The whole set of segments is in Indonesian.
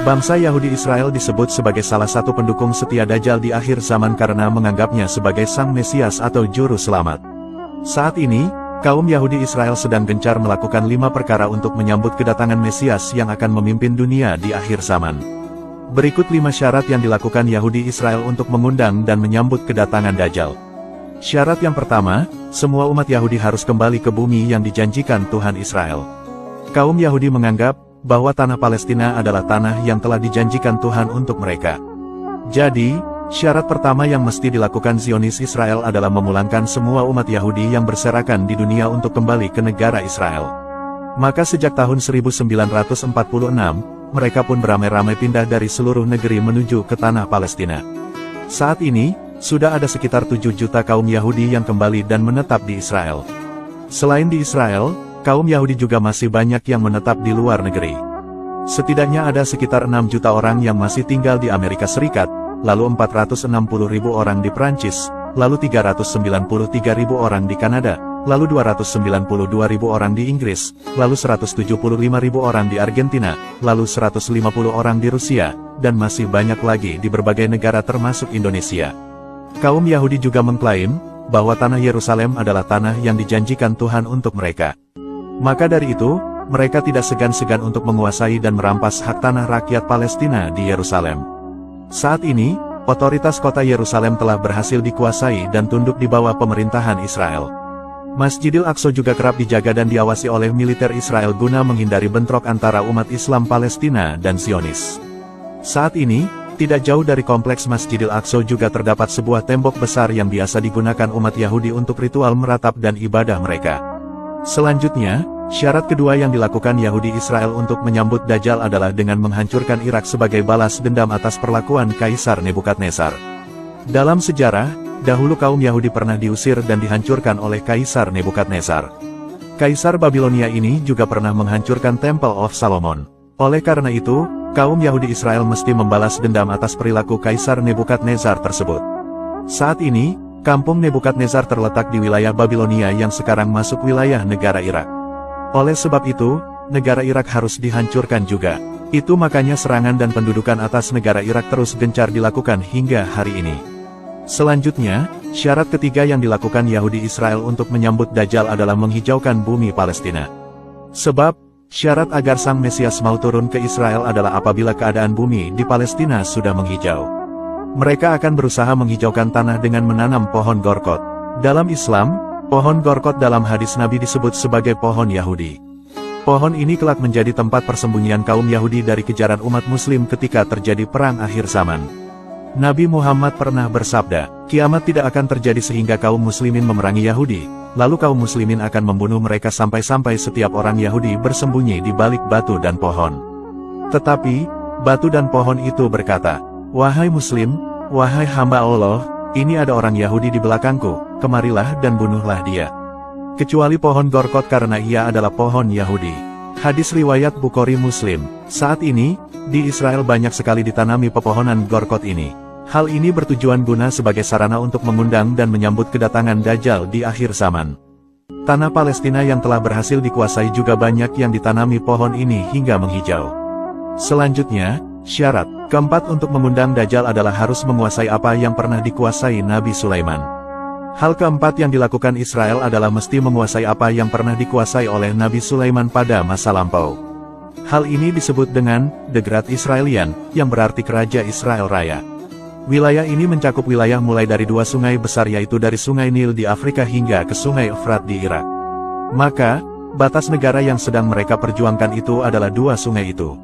Bangsa Yahudi Israel disebut sebagai salah satu pendukung setia Dajjal di akhir zaman karena menganggapnya sebagai sang Mesias atau Juru Selamat. Saat ini, kaum Yahudi Israel sedang gencar melakukan 5 perkara untuk menyambut kedatangan Mesias yang akan memimpin dunia di akhir zaman. Berikut 5 syarat yang dilakukan Yahudi Israel untuk mengundang dan menyambut kedatangan Dajjal. Syarat yang pertama, semua umat Yahudi harus kembali ke bumi yang dijanjikan Tuhan Israel. Kaum Yahudi menganggap bahwa tanah Palestina adalah tanah yang telah dijanjikan Tuhan untuk mereka. Jadi, syarat pertama yang mesti dilakukan Zionis Israel adalah memulangkan semua umat Yahudi yang berserakan di dunia untuk kembali ke negara Israel. Maka sejak tahun 1946, mereka pun beramai-ramai pindah dari seluruh negeri menuju ke tanah Palestina. Saat ini, sudah ada sekitar 7 juta kaum Yahudi yang kembali dan menetap di Israel. Selain di Israel, kaum Yahudi juga masih banyak yang menetap di luar negeri. Setidaknya ada sekitar 6 juta orang yang masih tinggal di Amerika Serikat, lalu 460.000 orang di Prancis, lalu 393.000 orang di Kanada, lalu 292.000 orang di Inggris, lalu 175.000 orang di Argentina, lalu 150 orang di Rusia, dan masih banyak lagi di berbagai negara termasuk Indonesia. Kaum Yahudi juga mengklaim bahwa tanah Yerusalem adalah tanah yang dijanjikan Tuhan untuk mereka. Maka dari itu, mereka tidak segan-segan untuk menguasai dan merampas hak tanah rakyat Palestina di Yerusalem. Saat ini, otoritas kota Yerusalem telah berhasil dikuasai dan tunduk di bawah pemerintahan Israel. Masjidil Aqsa juga kerap dijaga dan diawasi oleh militer Israel guna menghindari bentrok antara umat Islam Palestina dan Zionis. Saat ini, tidak jauh dari kompleks Masjidil Aqsa juga terdapat sebuah tembok besar yang biasa digunakan umat Yahudi untuk ritual meratap dan ibadah mereka. Selanjutnya, syarat kedua yang dilakukan Yahudi Israel untuk menyambut Dajjal adalah dengan menghancurkan Irak sebagai balas dendam atas perlakuan Kaisar Nebukadnezar. Dalam sejarah, dahulu kaum Yahudi pernah diusir dan dihancurkan oleh Kaisar Nebukadnezar. Kaisar Babilonia ini juga pernah menghancurkan Temple of Solomon. Oleh karena itu, kaum Yahudi Israel mesti membalas dendam atas perilaku Kaisar Nebukadnezar tersebut. Saat ini, kampung Nebukadnezar terletak di wilayah Babilonia yang sekarang masuk wilayah negara Irak. Oleh sebab itu, negara Irak harus dihancurkan juga. Itu makanya serangan dan pendudukan atas negara Irak terus gencar dilakukan hingga hari ini. Selanjutnya, syarat ketiga yang dilakukan Yahudi Israel untuk menyambut Dajjal adalah menghijaukan bumi Palestina. Sebab, syarat agar sang Mesias mau turun ke Israel adalah apabila keadaan bumi di Palestina sudah menghijau. Mereka akan berusaha menghijaukan tanah dengan menanam pohon gorkot. Dalam Islam, pohon gorkot dalam hadis Nabi disebut sebagai pohon Yahudi. Pohon ini kelak menjadi tempat persembunyian kaum Yahudi dari kejaran umat Muslim ketika terjadi perang akhir zaman. Nabi Muhammad pernah bersabda, kiamat tidak akan terjadi sehingga kaum Muslimin memerangi Yahudi, lalu kaum Muslimin akan membunuh mereka sampai-sampai setiap orang Yahudi bersembunyi di balik batu dan pohon. Tetapi, batu dan pohon itu berkata, wahai Muslim, wahai hamba Allah, ini ada orang Yahudi di belakangku, kemarilah dan bunuhlah dia. Kecuali pohon gorkot karena ia adalah pohon Yahudi. Hadis riwayat Bukhari Muslim. Saat ini, di Israel banyak sekali ditanami pepohonan gorkot ini. Hal ini bertujuan guna sebagai sarana untuk mengundang dan menyambut kedatangan Dajjal di akhir zaman. Tanah Palestina yang telah berhasil dikuasai juga banyak yang ditanami pohon ini hingga menghijau. Selanjutnya, syarat keempat untuk mengundang Dajjal adalah harus menguasai apa yang pernah dikuasai Nabi Sulaiman. Hal keempat yang dilakukan Israel adalah mesti menguasai apa yang pernah dikuasai oleh Nabi Sulaiman pada masa lampau. Hal ini disebut dengan The Great Israelian, yang berarti Raja Israel Raya. Wilayah ini mencakup wilayah mulai dari 2 sungai besar yaitu dari Sungai Nil di Afrika hingga ke Sungai Efrat di Irak. Maka, batas negara yang sedang mereka perjuangkan itu adalah 2 sungai itu.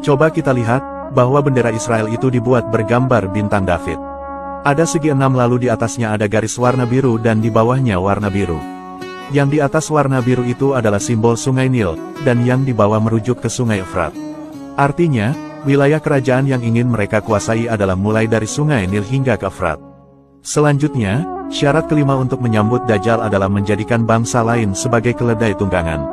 Coba kita lihat, bahwa bendera Israel itu dibuat bergambar bintang David. Ada segi 6 lalu di atasnya ada garis warna biru dan di bawahnya warna biru. Yang di atas warna biru itu adalah simbol Sungai Nil, dan yang di bawah merujuk ke Sungai Efrat. Artinya, wilayah kerajaan yang ingin mereka kuasai adalah mulai dari Sungai Nil hingga ke Efrat. Selanjutnya, syarat kelima untuk menyambut Dajjal adalah menjadikan bangsa lain sebagai keledai tunggangan.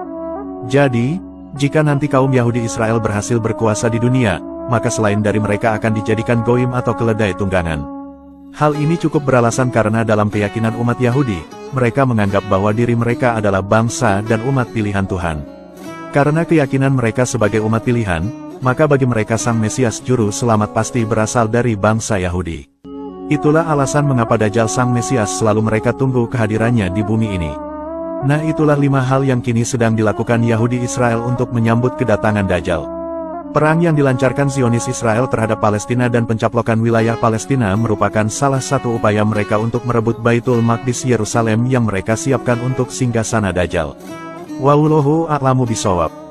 Jadi, jika nanti kaum Yahudi Israel berhasil berkuasa di dunia, maka selain dari mereka akan dijadikan goim atau keledai tunggangan. Hal ini cukup beralasan karena dalam keyakinan umat Yahudi, mereka menganggap bahwa diri mereka adalah bangsa dan umat pilihan Tuhan. Karena keyakinan mereka sebagai umat pilihan, maka bagi mereka Sang Mesias Juru Selamat pasti berasal dari bangsa Yahudi. Itulah alasan mengapa Dajjal Sang Mesias selalu mereka tunggu kehadirannya di bumi ini. Nah, itulah 5 hal yang kini sedang dilakukan Yahudi Israel untuk menyambut kedatangan Dajjal. Perang yang dilancarkan Zionis Israel terhadap Palestina dan pencaplokan wilayah Palestina merupakan salah satu upaya mereka untuk merebut Baitul Maqdis Yerusalem yang mereka siapkan untuk singgasana Dajjal. Wallahu a'lamu bishawab.